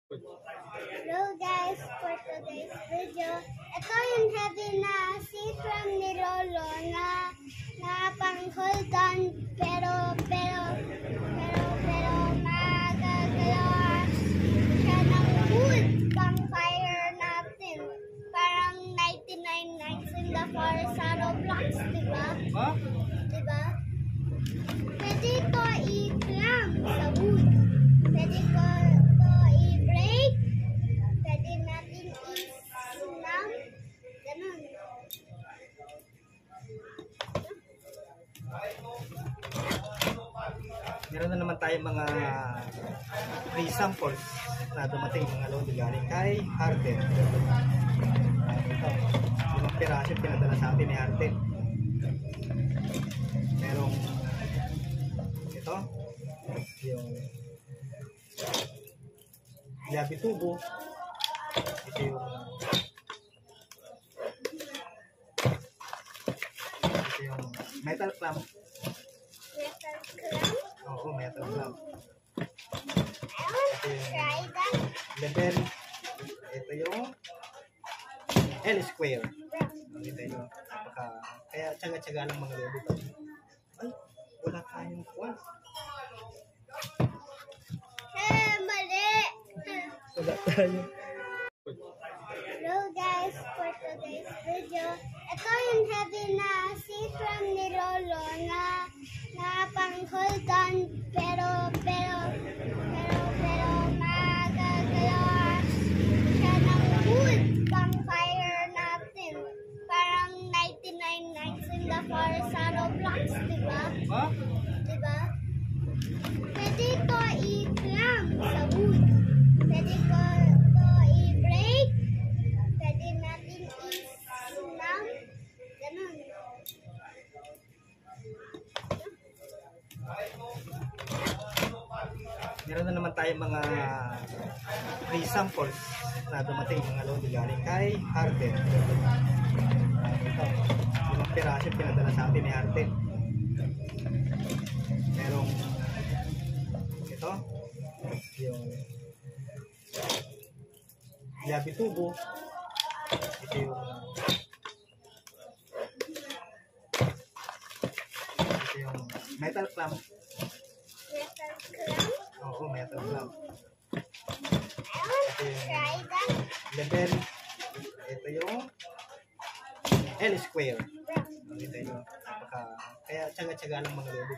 Hello guys, for today's video, ito yung heavy na C-tram ni Lolo na pang hold on pero magagawa siya ng wood pang fire natin. Parang 99 nights in the forest sa Roblox, diba? Huh? Diba? Pwede ito i-clamp sa wood. Pwede ko i-break. Pwede natin i-slam. Ganun. Meron na naman tayong mga free samples na dumating mga lodi galing kay Harden. Ito, 5 piraso yung pinadala sa atin ni Harden. Merong ito, yung Yabi Tubo. Ito yung metal clamp. Metal clamp. Oo, metal clamp. I want to try that. Level. Ito yung L square. Ito yung kaya tsaga-tsaga lang mga lodi. Ay, wala tayong kwan. Mali! Wala tayo. Hello guys, for today's video, ito yung heavy na C-tram ni Lolo na pang hold on pero magagawa siya ng wood pang fire natin. Parang 99 nights in the forest sa Roblox, diba? Huh? Diba? Pwede ito i-clamp sa wood. Pwede ko i-break. Pwede natin i-slam. Ganun. Meron na naman tayong mga free samples na dumating mga lodi galing kay Harden. Ito, 5 piraso yung pinadala sa atin ni Harden. Merong ito, yung Yabi Tubo. Ito yung metal clamp. Metal clamp. Oo, metal clamp. I want to try that. Level. Ito yung L square. Ito yung kaya tsaga-tsaga lang mga lodi.